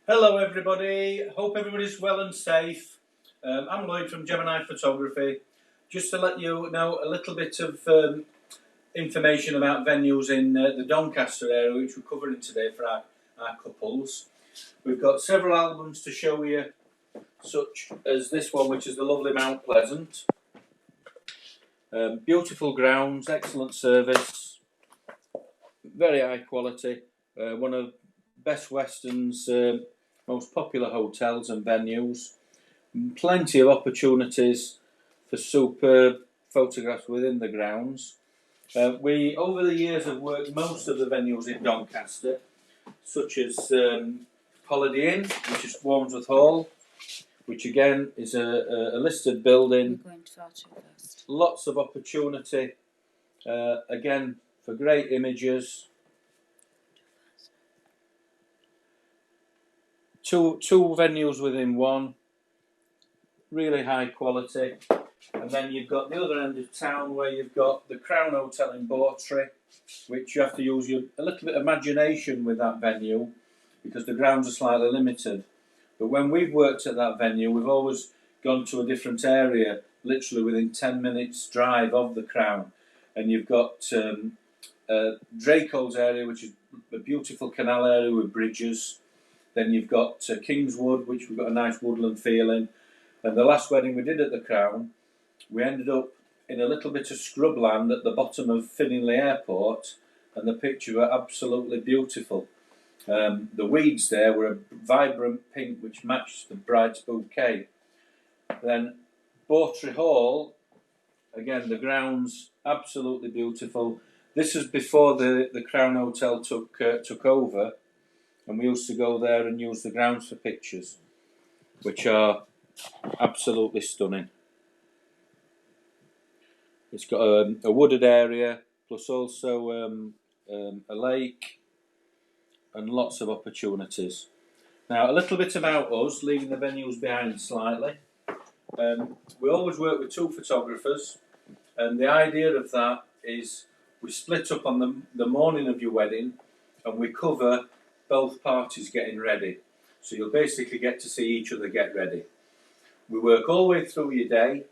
Hello everybody, hope everybody's well and safe. I'm Lloyd from Gemini Photography. Just to let you know a little bit of information about venues in the Doncaster area which we're covering today for our couples. We've got several albums to show you, such as this one, which is the lovely Mount Pleasant. Beautiful grounds, excellent service, very high quality, one of Best Western's most popular hotels and venues. Plenty of opportunities for superb photographs within the grounds. We, over the years, have worked most of the venues in Doncaster, such as Holiday Inn, which is Warmsworth Hall, which again is a listed building. You're going far too fast. Lots of opportunity, again, for great images. Two venues within one, really high quality. And then you've got the other end of town where you've got the Crown Hotel in Bawtry, which you have to use a little bit of imagination with that venue because the grounds are slightly limited. But when we've worked at that venue, we've always gone to a different area, literally within 10 minutes drive of the Crown. And you've got Draco's area, which is a beautiful canal area with bridges. Then you've got Kingswood, which we've got a nice woodland feeling. And the last wedding we did at the Crown, we ended up in a little bit of scrubland at the bottom of Finningley Airport, and the pictures were absolutely beautiful. The weeds there were a vibrant pink which matched the bride's bouquet. Then Bawtry Hall, again the grounds absolutely beautiful. This is before the Crown Hotel took over, and we used to go there and use the grounds for pictures, which are absolutely stunning. It's got a wooded area, plus also a lake, and lots of opportunities. Now, a little bit about us, leaving the venues behind slightly. We always work with two photographers, and the idea of that is we split up on the morning of your wedding, and we cover both parties getting ready. So you'll basically get to see each other get ready. We work all the way through your day.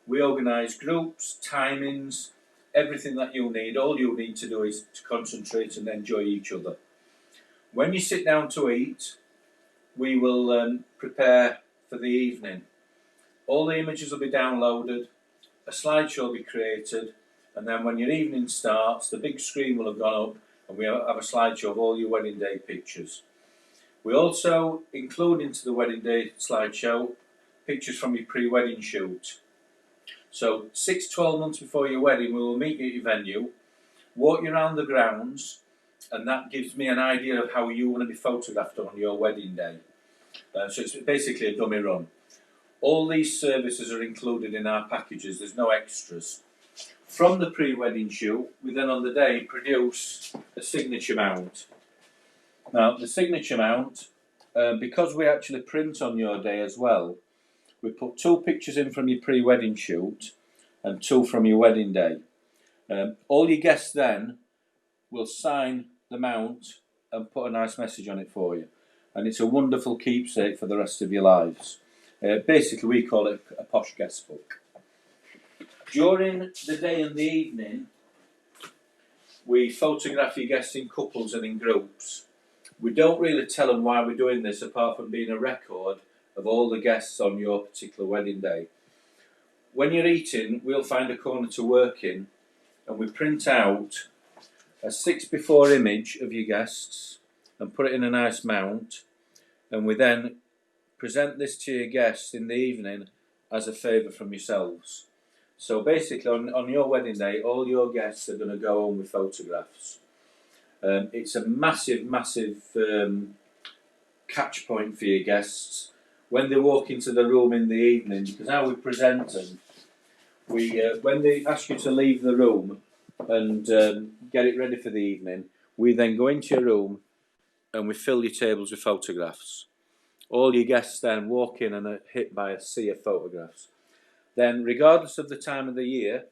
We organise groups, timings, everything that you need. All you need to do is to concentrate and enjoy each other. When you sit down to eat, we will prepare for the evening. All the images will be downloaded, a slideshow will be created, and then when your evening starts, the big screen will have gone up and we have a slideshow of all your wedding day pictures. We also include into the wedding day slideshow pictures from your pre-wedding shoot. So 6-12 months before your wedding, we will meet you at your venue, walk you around the grounds, and that gives me an idea of how you want to be photographed on your wedding day. So it's basically a dummy run. All these services are included in our packages, there's no extras. From the pre-wedding shoot, we then on the day produce a signature mount. Now, the signature mount, because we actually print on your day as well, we put 2 pictures in from your pre-wedding shoot and 2 from your wedding day. All your guests then will sign the mount and put a nice message on it for you. And it's a wonderful keepsake for the rest of your lives. Basically, we call it a posh guest book. During the day and the evening, we photograph your guests in couples and in groups. We don't really tell them why we're doing this, apart from being a record of all the guests on your particular wedding day. When you're eating, we'll find a corner to work in, and we print out a 6x4 image of your guests and put it in a nice mount, and we then present this to your guests in the evening as a favour from yourselves. So basically on your wedding day, all your guests are going to go home with photographs. It's a massive catch point for your guests when they walk into the room in the evening, because how we present them, when they ask you to leave the room and get it ready for the evening, we then go into your room and we fill your tables with photographs. All your guests then walk in and are hit by a sea of photographs. Then, regardless of the time of the year,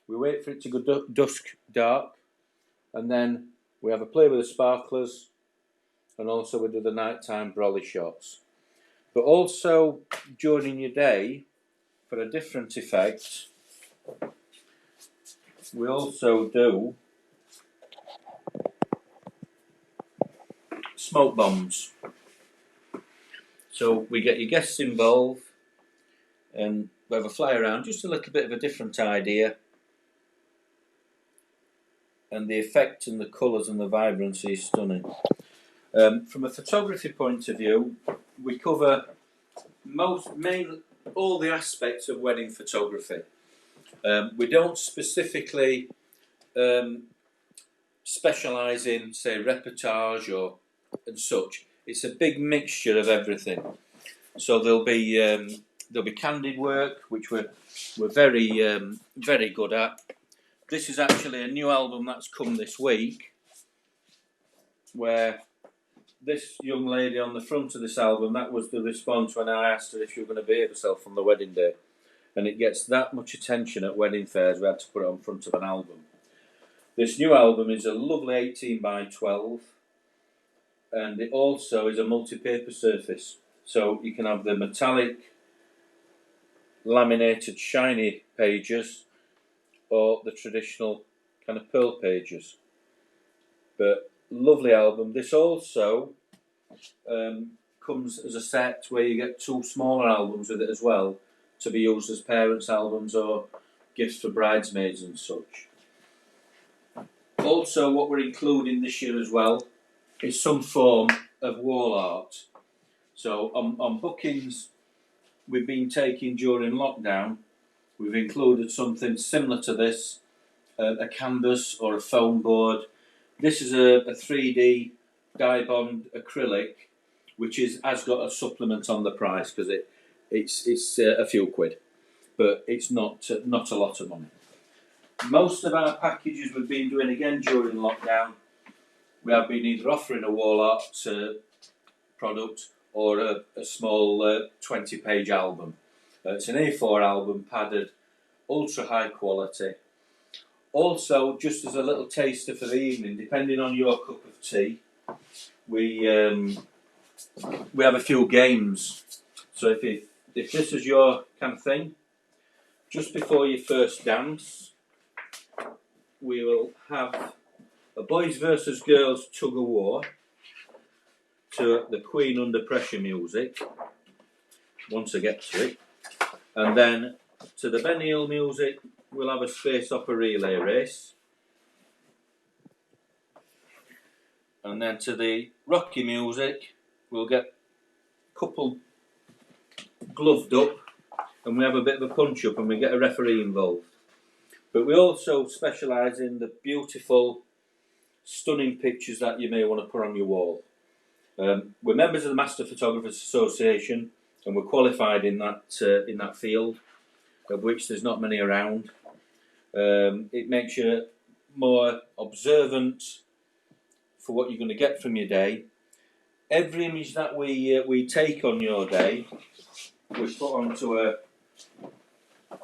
we wait for it to go dusk dark, and then we have a play with the sparklers, and also we do the nighttime brolly shots. But also during your day, for a different effect, we also do smoke bombs. So we get your guests involved and we have a fly around, just a little bit of a different idea. And the effect and the colours and the vibrancy is stunning. From a photography point of view, we cover all the aspects of wedding photography. We don't specifically specialise in, say, reportage and such. It's a big mixture of everything. So there'll be candid work, which we're very good at. This is actually a new album that's come this week, where this young lady on the front of this album, that was the response when I asked her if she was going to behave herself on the wedding day. And it gets that much attention at wedding fairs, we had to put it on front of an album. This new album is a lovely 18 by 12, and it also is a multi-paper surface. So you can have the metallic, laminated, shiny pages, or the traditional kind of pearl pages. But lovely album. This also comes as a set where you get two smaller albums with it as well, to be used as parents' albums or gifts for bridesmaids and such. Also, what we're including this year as well is some form of wall art. So on bookings we've been taking during lockdown, we've included something similar to this, a canvas or a foam board. This is a 3D dye bond acrylic, which has got a supplement on the price because it's a few quid, but it's not a lot of money. Most of our packages we've been doing again during lockdown, we have been either offering a wall art product or a small 20-page album. It's an A4 album, padded, ultra high quality. Also, just as a little taster for the evening, depending on your cup of tea, we have a few games. So if this is your kind of thing, just before your first dance, we will have a boys versus girls tug of war to the Queen Under Pressure music, once I get to it, and then to the Ben Hill music we'll have a space opera relay race, and then to the Rocky music we'll get a couple gloved up and we have a bit of a punch up and we get a referee involved. But we also specialise in the beautiful, stunning pictures that you may want to put on your wall. We're members of the Master Photographers Association and we're qualified in that field, of which there's not many around. It makes you more observant for what you're going to get from your day. Every image that we take on your day, we put onto a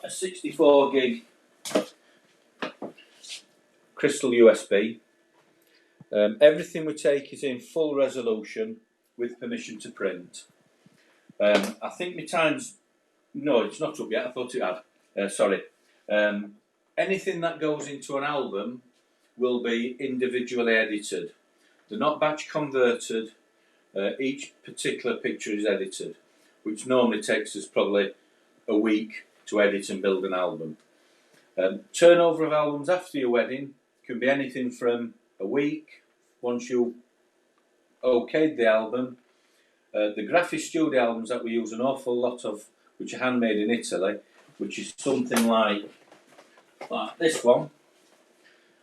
64 gig crystal USB. Everything we take is in full resolution with permission to print. I think my time's... No, it's not up yet. I thought it had. Sorry. Anything that goes into an album will be individually edited. They're not batch converted. Each particular picture is edited, which normally takes us probably a week to edit and build an album. Turnover of albums after your wedding can be anything from a week, once you okayed the album. The Graphic Studio albums that we use an awful lot of, which are handmade in Italy, which is something like this one,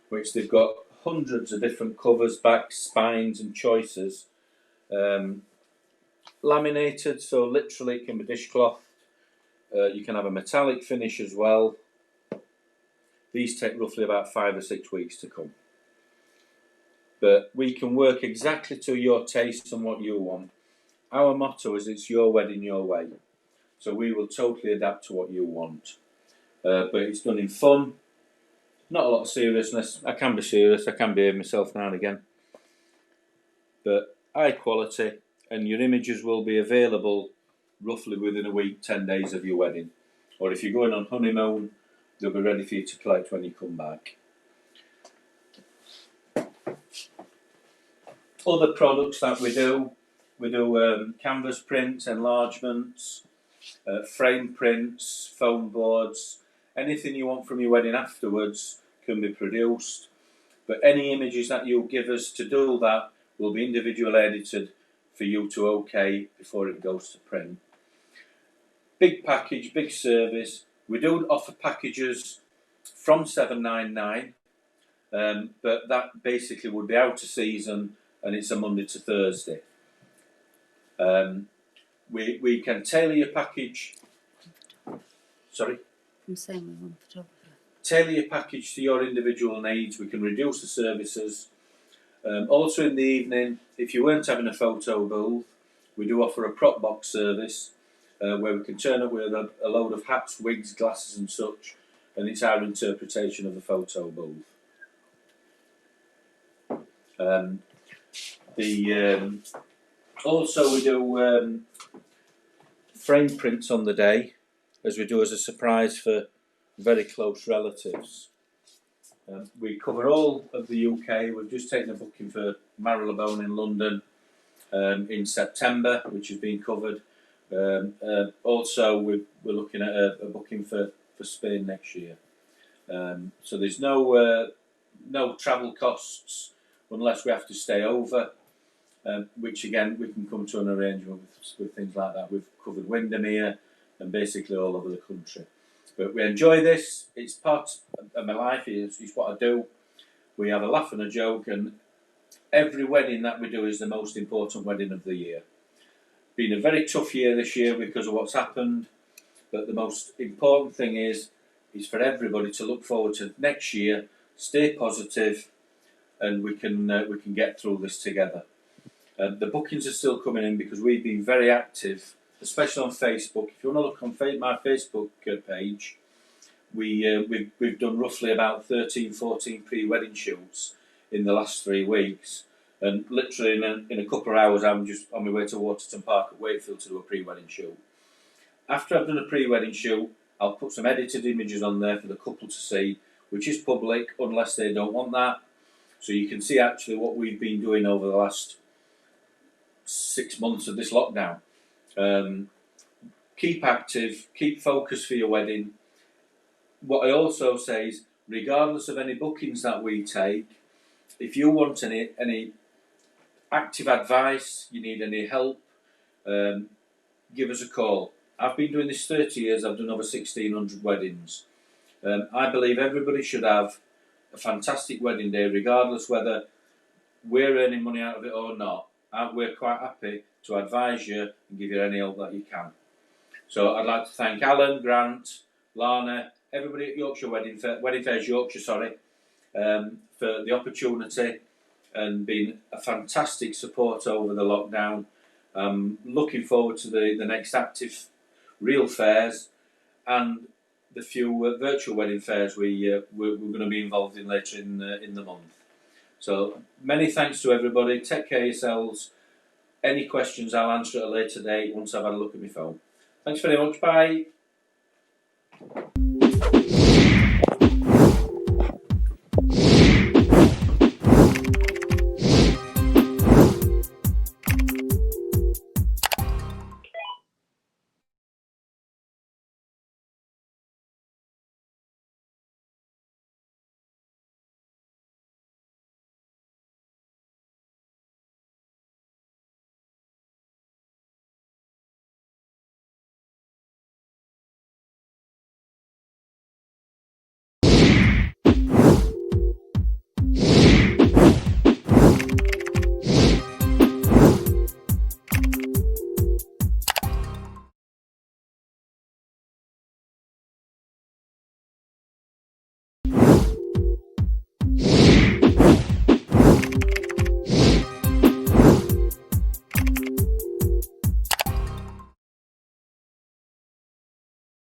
which they've got hundreds of different covers, backs, spines and choices. Laminated, so literally it can be dishcloth. You can have a metallic finish as well. These take roughly about 5 or 6 weeks to come. But we can work exactly to your taste and what you want. Our motto is it's your wedding, your way. So we will totally adapt to what you want. But it's done in fun. Not a lot of seriousness. I can be serious, I can behave myself now and again. But high quality, and your images will be available roughly within a week, 10 days of your wedding. Or if you're going on honeymoon, they'll be ready for you to collect when you come back. Other products that we do canvas prints, enlargements, frame prints, foam boards, anything you want from your wedding afterwards can be produced. But any images that you give us to do that will be individually edited for you to OK before it goes to print. Big package, big service. We do offer packages from $7.99, but that basically would be out of season, and it's a Monday to Thursday. We can tailor your package. Sorry? I'm saying we want photographer. Tailor your package to your individual needs. We can reduce the services. Also in the evening, if you weren't having a photo booth, we do offer a prop box service where we can turn up with a load of hats, wigs, glasses and such, and it's our interpretation of the photo booth. Also we do frame prints on the day, as we do as a surprise for very close relatives. We cover all of the UK. We've just taken a booking for Marylebone in London in September, which has been covered. Also, we're looking at a booking for Spain next year. So there's no travel costs unless we have to stay over, which again we can come to an arrangement with things like that. We've covered Windermere and basically all over the country. But we enjoy this. It's part of my life. It's what I do. We have a laugh and a joke, and every wedding that we do is the most important wedding of the year. Been a very tough year this year because of what's happened, but the most important thing is for everybody to look forward to next year, stay positive, and we can get through this together. The bookings are still coming in because we've been very active, especially on Facebook. If you want to look on my Facebook page, we've done roughly about 13, 14 pre-wedding shoots in the last 3 weeks, and literally in a couple of hours I'm just on my way to Waterton Park at Wakefield to do a pre-wedding shoot. After I've done a pre-wedding shoot, I'll put some edited images on there for the couple to see, which is public unless they don't want that. So you can see actually what we've been doing over the last 6 months of this lockdown. Keep active, keep focused for your wedding. What I also say is, regardless of any bookings that we take, if you want any active advice, you need any help, give us a call. I've been doing this 30 years, I've done over 1,600 weddings. I believe everybody should have a fantastic wedding day, regardless whether we're earning money out of it or not. We're quite happy to advise you and give you any help that you can. So I'd like to thank Alan, Grant, Lana, everybody at Yorkshire Wedding Fayres Yorkshire, for the opportunity and being a fantastic support over the lockdown. Looking forward to the next active real fairs and the few virtual wedding fairs we're going to be involved in later in the month. So many thanks to everybody. Take care of yourselves. Any questions I'll answer at a later date once I've had a look at my phone. Thanks very much. Bye.